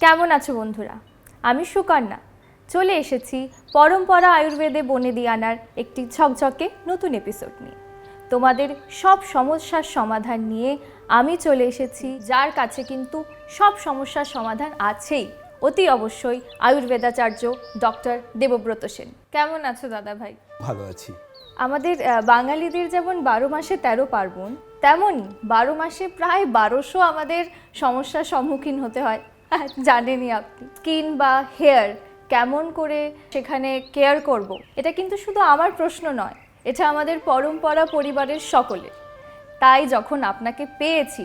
কেমন আছো বন্ধুরা? আমি সুকন্যা চলে এসেছি পরম্পরা আয়ুর্বেদে বনেদি আনার একটি ঝকঝকে নতুন এপিসোড নিয়ে। তোমাদের সব সমস্যার সমাধান নিয়ে আমি চলে এসেছি, যার কাছে কিন্তু সব সমস্যার সমাধান আছেই, অতি অবশ্যই আয়ুর্বেদাচার্য ডক্টর দেবব্রত সেন। কেমন আছো দাদা ভাই? ভালো আছি। আমাদের বাঙালিদের যেমন 12 মাসে 13 পার্বণ, তেমনই 12 মাসে প্রায় 1200 আমাদের সমস্যার সম্মুখীন হতে হয়। জানেনই আপনি, স্কিন বা হেয়ার কেমন করে সেখানে কেয়ার করব, এটা কিন্তু শুধু আমার প্রশ্ন নয়, এটা আমাদের পরম্পরা পরিবারের সকলের। তাই যখন আপনাকে পেয়েছি,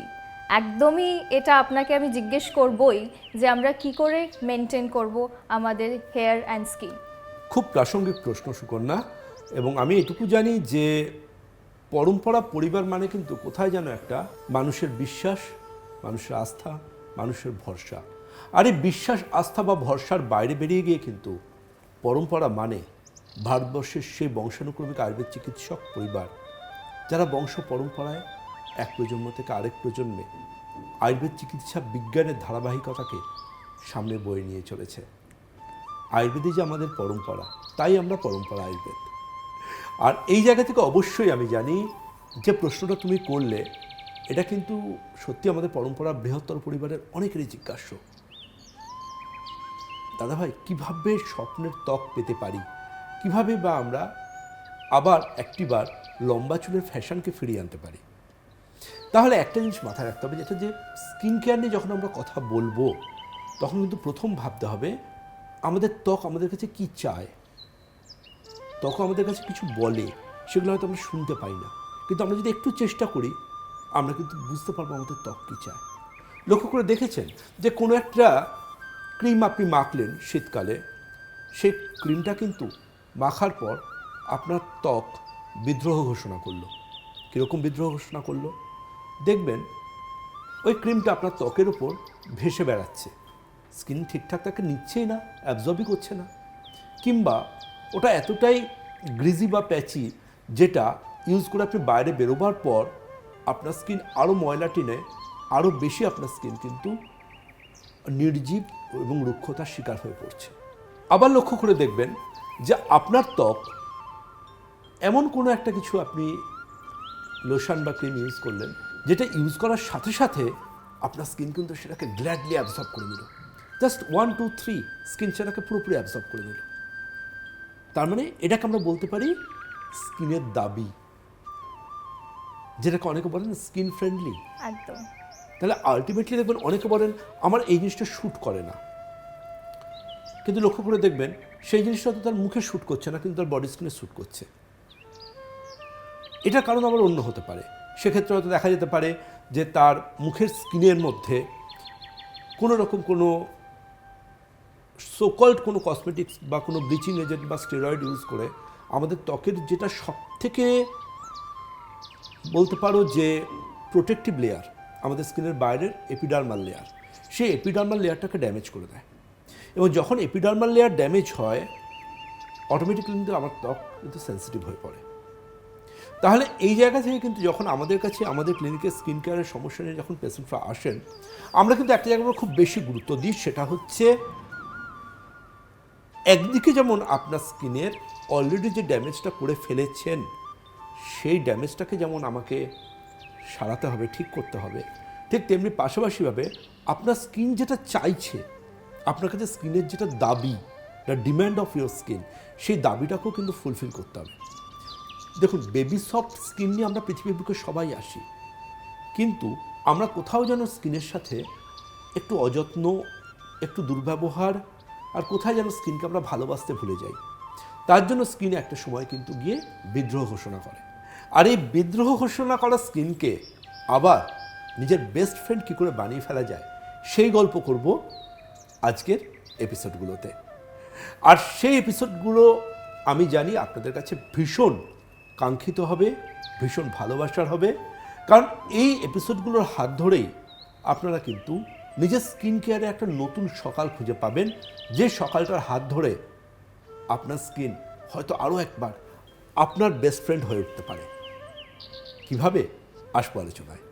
একদমই এটা আপনাকে আমি জিজ্ঞেস করবই যে আমরা কি করে মেনটেন করব আমাদের হেয়ার অ্যান্ড স্কিন। খুব প্রাসঙ্গিক প্রশ্ন সুকন্যা, এবং আমি এটুকু জানি যে পরম্পরা পরিবার মানে কিন্তু কোথায় যেন একটা মানুষের বিশ্বাস, মানুষের আস্থা, মানুষের ভরসা। আর এই বিশ্বাস, আস্থা বা ভরসার বাইরে বেরিয়ে গিয়ে কিন্তু পরম্পরা মানে ভারতবর্ষের সেই বংশানুক্রমিক আয়ুর্বেদ চিকিৎসক পরিবার, যারা বংশ পরম্পরায় এক প্রজন্ম থেকে আরেক প্রজন্মে আয়ুর্বেদ চিকিৎসা বিজ্ঞানের ধারাবাহিকতাকে সামনে বয়ে নিয়ে চলেছে। আয়ুর্বেদই যে আমাদের পরম্পরা, তাই আমরা পরম্পরা আয়ুর্বেদ। আর এই জায়গা থেকে অবশ্যই আমি জানি যে প্রশ্নটা তুমি করলে, এটা কিন্তু সত্যি আমাদের পরম্পরা বৃহত্তর পরিবারের অনেকেরই জিজ্ঞাস্য। দাদাভাই, কীভাবে স্বপ্নের ত্বক পেতে পারি? কিভাবে বা আমরা আবার একটিবার লম্বা চুলের ফ্যাশনকে ফিরিয়ে আনতে পারি? তাহলে একটা জিনিস মাথায় রাখতে হবে, যেটা যে স্কিন কেয়ার নিয়ে যখন আমরা কথা বলবো, তখন কিন্তু প্রথম ভাবতে হবে আমাদের ত্বক আমাদের কাছে কি চায়। ত্বক আমাদের কাছে কিছু বলে, সেগুলো হয়তো আমরা শুনতে পাই না, কিন্তু আমরা যদি একটু চেষ্টা করি, আমরা কিন্তু বুঝতে পারবো আমাদের ত্বক কী চায়। লক্ষ্য করে দেখেছেন যে কোনো একটা ক্রিম আপনি মাখলেন শীতকালে, সেই ক্রিমটা কিন্তু মাখার পর আপনার ত্বক বিদ্রোহ ঘোষণা করলো। কীরকম বিদ্রোহ ঘোষণা করলো? দেখবেন ওই ক্রিমটা আপনার ত্বকের উপর ভেসে বেড়াচ্ছে, স্কিন ঠিকঠাক তাকে নিচ্ছেই না, অ্যাবজর্বই করছে না, কিংবা ওটা এতটাই গ্রিজি বা প্যাচি, যেটা ইউজ করে আপনি বাইরে বেরোবার পর আপনার স্কিন আরও ময়লা টেনে আরও বেশি আপনার স্কিন কিন্তু নির্জীব এবং রুক্ষতার শিকার হয়ে পড়ছে। আবার লক্ষ্য করে দেখবেন যে আপনার ত্বক এমন কোনো একটা কিছু আপনি লোশন বা ক্রিম ইউজ করলেন, যেটা ইউজ করার সাথে সাথে আপনার স্কিন কিন্তু সেটাকে গ্ল্যাডলি অ্যাবজর্ব করে নিল। জাস্ট 1, 2, 3 স্কিন সেটাকে পুরোপুরি অ্যাবজর্ব করে নিল। তার মানে এটাকে আমরা বলতে পারি স্কিনের দাবি, যেটাকে অনেকে বলেন স্কিন ফ্রেন্ডলি। একদম। তাহলে আলটিমেটলি দেখবেন অনেকে বলেন আমার এই জিনিসটা শ্যুট করে না, কিন্তু লক্ষ্য করে দেখবেন সেই জিনিসটা তো তার মুখে শ্যুট করছে না, কিন্তু তার বডি স্কিনে শ্যুট করছে। এটার কারণ আবার অন্য হতে পারে। সেক্ষেত্রে হয়তো দেখা যেতে পারে যে তার মুখের স্কিনের মধ্যে কোনো রকম কোনো সোকল্ড কোনো কসমেটিক্স বা কোনো ব্লিচিং এজেন্ট বা স্টেরয়েড ইউজ করে আমাদের ত্বকের যেটা সবথেকে বলতে পারো যে প্রোটেক্টিভ লেয়ার, আমাদের স্কিনের বাইরের এপিডার্মাল লেয়ার, সেই এপিডার্মাল লেয়ারটাকে ড্যামেজ করে দেয়। এবং যখন এপিডার্মাল লেয়ার ড্যামেজ হয়, অটোমেটিক্যালি কিন্তু আমার ত্বক কিন্তু সেন্সিটিভ হয়ে পড়ে। তাহলে এই জায়গা থেকে কিন্তু যখন আমাদের কাছে আমাদের ক্লিনিকে স্কিন কেয়ারের সমস্যা নিয়ে যখন পেশেন্টরা আসেন, আমরা কিন্তু একটা জায়গায় খুব বেশি গুরুত্ব দিই, সেটা হচ্ছে একদিকে যেমন আপনার স্কিনের অলরেডি যে ড্যামেজটা করে ফেলেছেন, সেই ড্যামেজটাকে যেমন আমাকে সারাতে হবে, ঠিক করতে হবে, ঠিক তেমনি পাশাপাশিভাবে আপনার স্কিন যেটা চাইছে, আপনার কাছে স্কিনের যেটা দাবি, the demand of your skin, সেই দাবিটাকেও কিন্তু ফুলফিল করতে হবে। দেখুন, বেবি সফট স্কিন নিয়ে আমরা পৃথিবীর বুকে সবাই আসি, কিন্তু আমরা কোথাও যেন স্কিনের সাথে একটু অযত্ন, একটু দুর্ব্যবহার, আর কোথায় যেন স্কিনকে আমরা ভালোবাসতে ভুলে যাই। তার জন্য স্কিন একটা সময় কিন্তু গিয়ে বিদ্রোহ ঘোষণা করে। আর এই বিদ্রোহ ঘোষণা করা স্কিনকে আবার নিজের বেস্ট ফ্রেন্ড কী করে বানিয়ে ফেলা যায়, সেই গল্প করব আজকের এপিসোডগুলোতে। আর সেই এপিসোডগুলো আমি জানি আপনাদের কাছে ভীষণ কাঙ্ক্ষিত হবে, ভীষণ ভালোবাসার হবে, কারণ এই এপিসোডগুলোর হাত ধরেই আপনারা কিন্তু নিজের স্কিন কেয়ারে একটা নতুন সকাল খুঁজে পাবেন, যে সকালটার হাত ধরে আপনার স্কিন হয়তো আরও একবার আপনার বেস্ট ফ্রেন্ড হয়ে উঠতে পারে। কিভাবে? আসবো আলোচনায়।